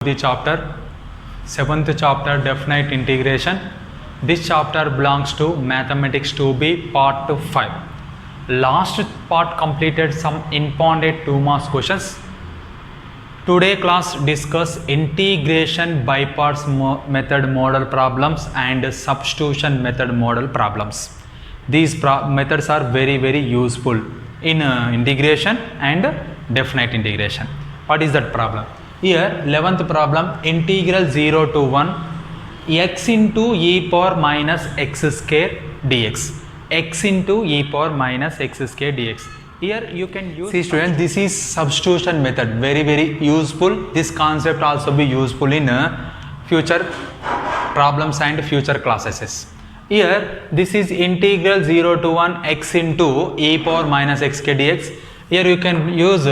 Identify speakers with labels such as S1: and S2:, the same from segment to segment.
S1: the chapter, 7th chapter, definite integration. This chapter belongs to mathematics 2b part 5. Last part completed some important 2 marks questions. Today class discuss integration by parts method model problems and substitution method model problems. These methods are very useful in integration and definite integration. What is that problem? Here 11th problem, integral 0 to 1 x into e power minus x square dx, x into e power minus x square dx. Here you can use, see students, this is substitution method, very useful. This concept also be useful in future problems and future classes. Here this is integral 0 to 1 x into e power minus x square dx. Here you can use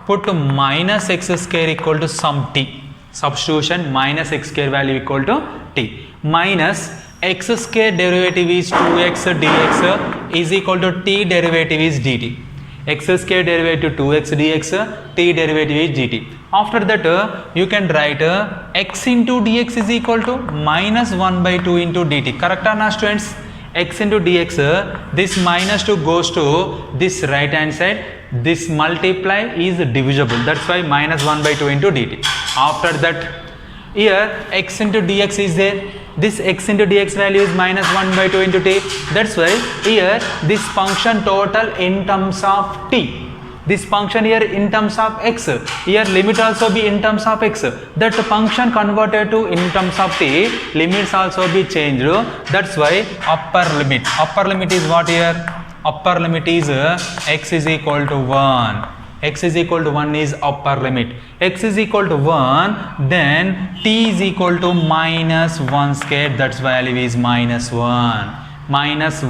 S1: put minus x square equal to some t, substitution minus x square value equal to t, minus x square derivative is 2x dx is equal to t derivative is dt, x square derivative 2x dx, t derivative is dt. After that you can write x into dx is equal to minus 1 by 2 into dt. Correct or not students? X into dx, this minus 2 goes to this right hand side, this multiply is divisible, that's why minus 1 by 2 into dt. After that here x into dx is there, this x into dx value is minus 1 by 2 into t, that's why here this function total in terms of t, this function here in terms of x, here limit also be in terms of x, that function converted to in terms of t, limits also be changed, that's why upper limit is what here? Upper limit is x is equal to 1, x is equal to 1 is upper limit, x is equal to 1, then t is equal to minus 1 square, that's value is minus 1, minus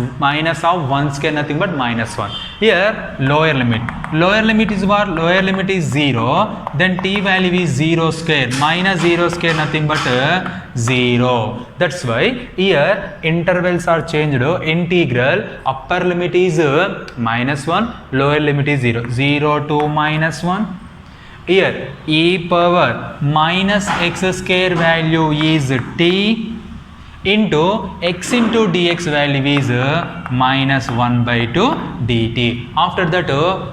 S1: of 1 square nothing but minus 1. Here lower limit is what? Lower limit is 0, then t value is 0 square, minus 0 square nothing but 0, that's why here intervals are changed. Integral upper limit is minus 1, lower limit is 0 to minus 1. Here e power minus x square value is t into x into dx value is minus 1 by 2 dt. After that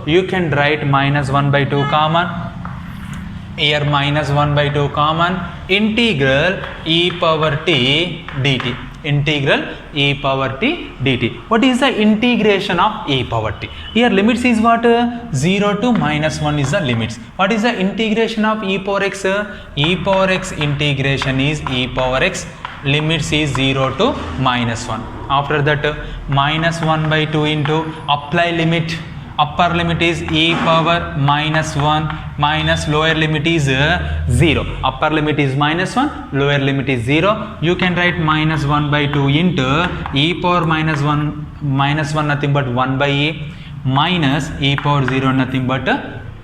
S1: you can write minus 1 by 2 common, here minus 1 by 2 common, integral e power t dt, integral e power t dt. What is the integration of e power t? Here limits is what? 0 to minus 1 is the limits. What is the integration of e power x? E power x integration is e power x, limits is 0 to minus 1. After that minus 1 by 2 into apply limit, upper limit is e power minus 1 minus lower limit is 0, upper limit is minus 1, lower limit is 0. You can write minus 1 by 2 into e power minus 1 nothing but 1 by e, minus e power 0 nothing but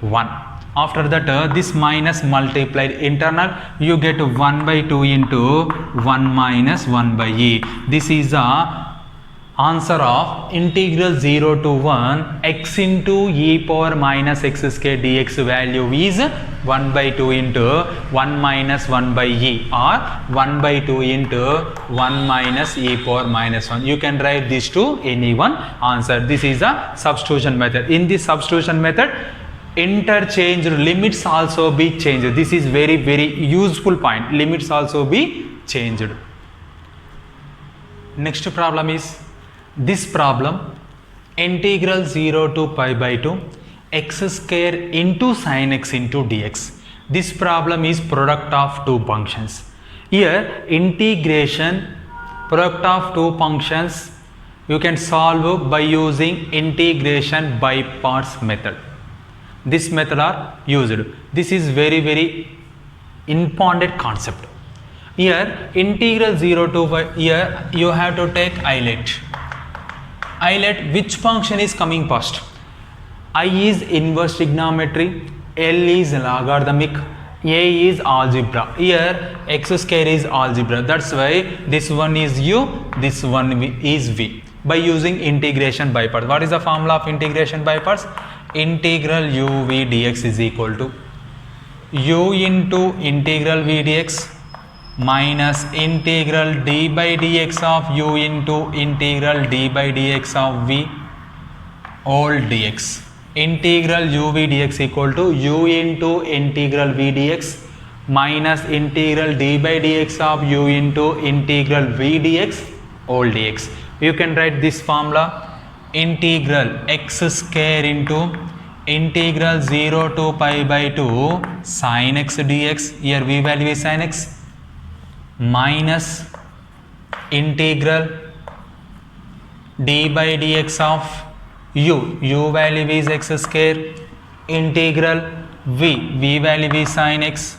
S1: 1. After that this minus multiplied internal, you get 1 by 2 into 1 minus 1 by e. This is the answer of integral 0 to 1 x into e power minus x square dx value is 1 by 2 into 1 minus 1 by e, or 1 by 2 into 1 minus e power minus 1. You can write this to any one answer. This is a substitution method. In this substitution method, interchange limits also be changed. This is very useful point. Limits also be changed. Next problem is this problem, integral 0 to pi by 2 x square into sin x into dx. This problem is product of two functions. Here integration product of two functions you can solve by using integration by parts method. This method are used. This is very important concept. Here integral 0 to pi, here you have to take islet. Which function is coming first? I is inverse trigonometry, L is logarithmic, A is algebra. Here x square is algebra, that's why this one is u, this one is v. By using integration by parts. What is the formula of integration by parts? Integral u v dx is equal to u into integral v dx minus integral d by dx of u into integral d by dx of v all dx. Integral uv dx equal to u into integral v dx minus integral d by dx of u into integral v dx all dx. You can write this formula: integral x square into integral 0 to pi by 2 sin x dx, here v value is sin x, minus integral d by dx of u value is x square, integral v value is sin x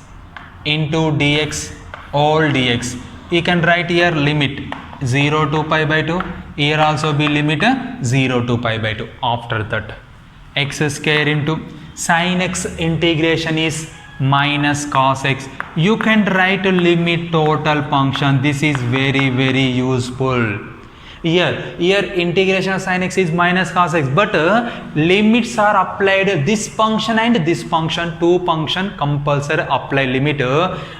S1: into dx all dx. You can write here limit 0 to pi by 2, here also be limit 0 to pi by 2. After that x square into sin x integration is minus cos x. You can write a limit total function. This is very useful. Here integration of sin x is minus cos x, but limits are applied this function and this function, two function compulsory apply limit.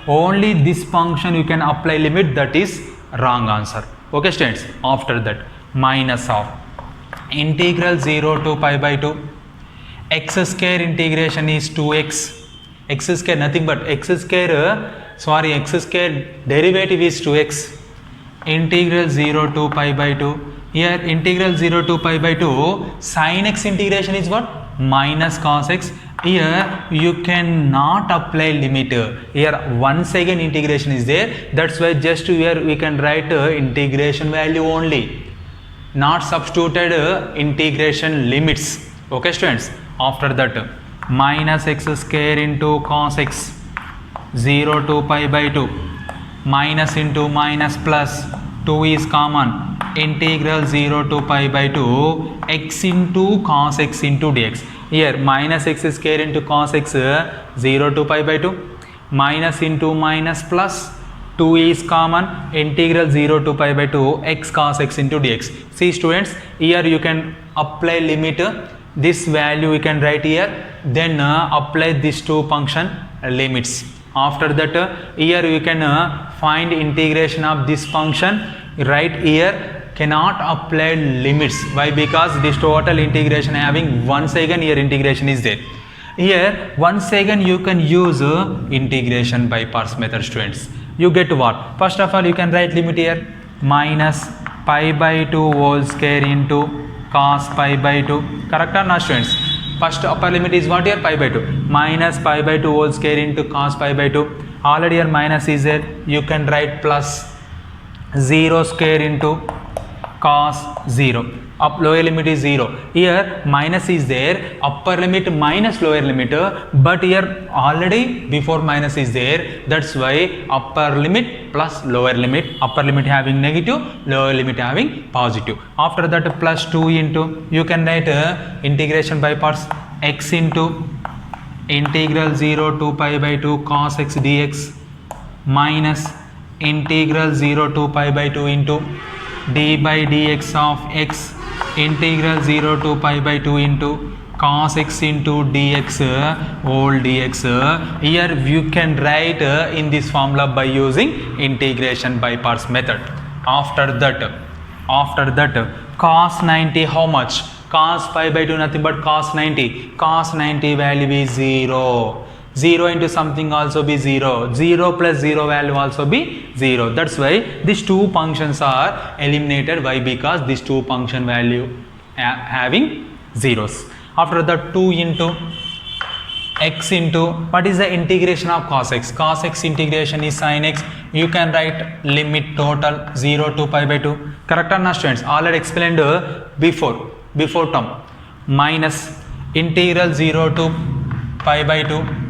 S1: Only this function you can apply limit, that is wrong answer. Okay students, after that minus of integral 0 to pi by 2 x square integration is 2x, x square nothing but x square derivative is 2x, integral 0 to pi by 2, here integral 0 to pi by 2 sin x integration is what? Minus cos x. Here you cannot apply limit, here once again integration is there, that's why just here we can write integration value only, not substituted integration limits. Okay students, after that minus x square into cos x 0 to pi by 2 minus into minus plus 2 is common, integral 0 to pi by 2 x into cos x into dx. Here minus x square into cos x 0 to pi by 2 minus into minus plus 2 is common, integral 0 to pi by 2 x cos x into dx. See students, here you can apply limit, this value you can write here, then apply these two function limits. After that here you can find integration of this function, right here cannot apply limits. Why? Because this total integration having once again here integration is there. Here once again you can use integration by parts method students. You get what? First of all you can write limit here minus pi by 2 whole square into cos pi by 2. Correct or not students? First upper limit is what here? Pi by 2 minus pi by 2 whole square into cos pi by 2. Already here minus is there, you can write plus 0 square into cos 0. Up lower limit is 0. Here minus is there, upper limit minus lower limit, but here already before minus is there, that's why upper limit plus lower limit, upper limit having negative, lower limit having positive. After that plus 2 into, you can write integration by parts, x into integral 0 to pi by 2 cos x dx minus integral 0 to pi by 2 into d by dx of x integral 0 to pi by 2 into cos x into dx whole dx. Here you can write in this formula by using integration by parts method. After that cos 90 how much? Cos pi by 2 nothing but cos 90. Cos 90 value is 0. 0 into something also be 0. 0 plus 0 value also be 0. That's why these two functions are eliminated. Why? Because these two function value having zeros. After that 2 into x into, what is the integration of cos x? Cos x integration is sin x. You can write limit total 0 to pi by 2. Correct or not students? Already explained before term. Minus integral 0 to pi by 2.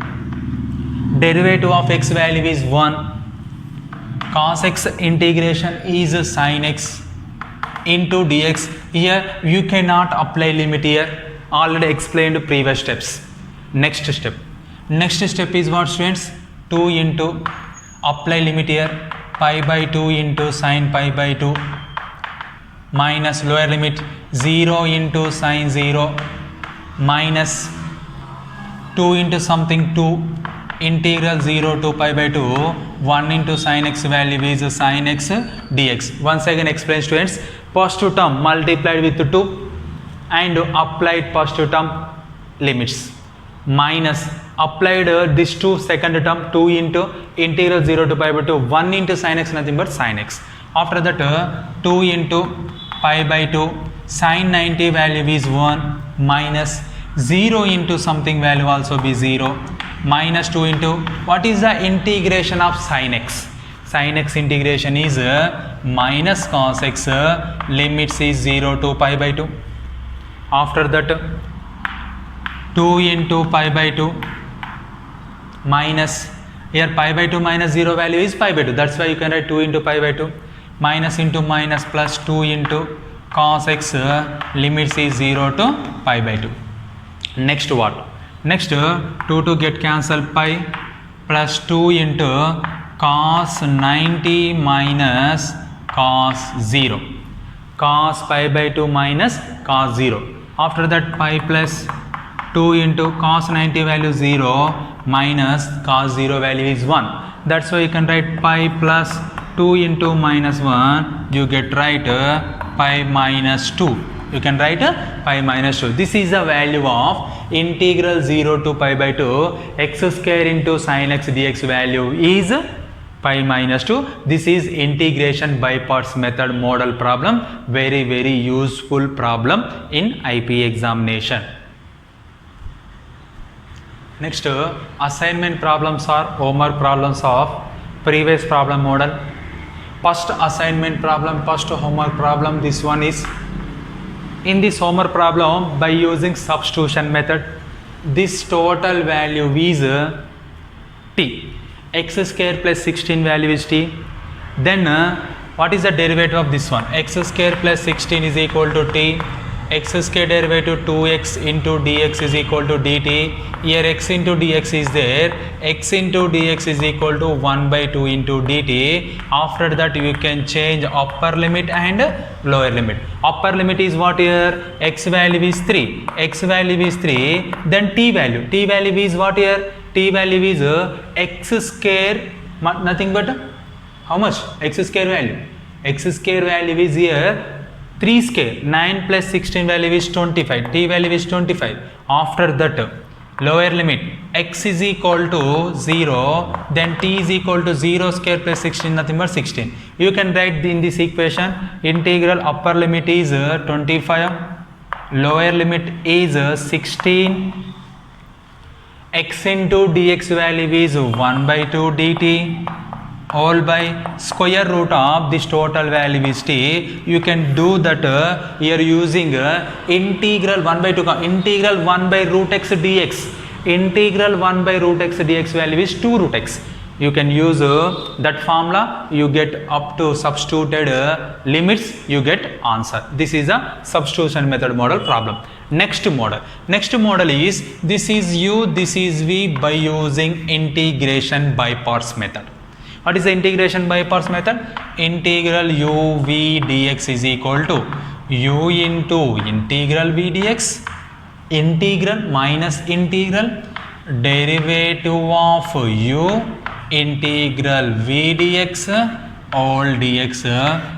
S1: Derivative of x value is 1. Cos x integration is sin x into dx. Here you cannot apply limit here. Already explained previous steps. Next step is what students? 2 into apply limit here pi by 2 into sin pi by 2 minus lower limit 0 into sin 0 minus 2 into something 2 integral 0 to pi by 2, 1 into sin x value is sin x dx. Once again explain students, positive term multiplied with 2 and applied positive term limits, minus applied this to second term 2 into integral 0 to pi by 2, 1 into sin x, nothing but sin x. After that 2 into pi by 2, sin 90 value is 1, minus 0 into something value also be 0, minus 2 into what is the integration of sin x? Sin x integration is minus cos x, limits is 0 to pi by 2. After that 2 into pi by 2 minus, here pi by 2 minus 0 value is pi by 2, that's why you can write 2 into pi by 2, minus into minus plus 2 into cos x, limits is 0 to pi by 2. Next what? Next 2 to get cancelled, pi plus 2 into cos 90 minus cos 0, cos pi by 2 minus cos 0. After that pi plus 2 into cos 90 value 0 minus cos 0 value is 1. That's why you can write pi plus 2 into minus 1, you get right pi minus 2. You can write pi minus 2. This is the value of integral 0 to pi by 2, x square into sin x dx value is pi minus 2. This is integration by parts method model problem. Very useful problem in IP examination. Next assignment problems are homework problems of previous problem model. First assignment problem, first homework problem, this one is in this homework problem by using substitution method. This total value is t, x square plus 16 value is t. Then what is the derivative of this one? X square plus 16 is equal to t, x square derivative 2x into dx is equal to dt. Here x into dx is there, x into dx is equal to 1 by 2 into dt. After that you can change upper limit and lower limit. Upper limit is what here? X value is 3, x value is 3, then t value is what here? T value is x square, nothing but how much? X square value. X square value is here 3 square, 9 plus 16 value is 25, t value is 25. After that lower limit, x is equal to 0, then t is equal to 0 square plus 16, nothing but 16. You can write in this equation, integral upper limit is 25, lower limit is 16, x into dx value is 1 by 2 dt, all by square root of this total value is t. You can do that here using integral 1 by 2, integral 1 by root x dx. Integral 1 by root x dx value is 2 root x. You can use that formula, you get up to substituted limits, you get answer. This is a substitution method model problem. Next model is this is u, this is v by using integration by parts method. What is the integration by parts method? Integral u v dx is equal to u into integral v dx, integral minus integral derivative of u integral v dx all dx.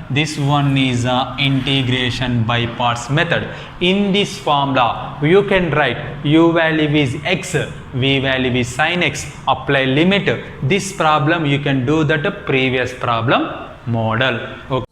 S1: This one is integration by parts method. In this formula you can write u value is x, v value is sin x, apply limit. This problem you can do that previous problem model. Okay.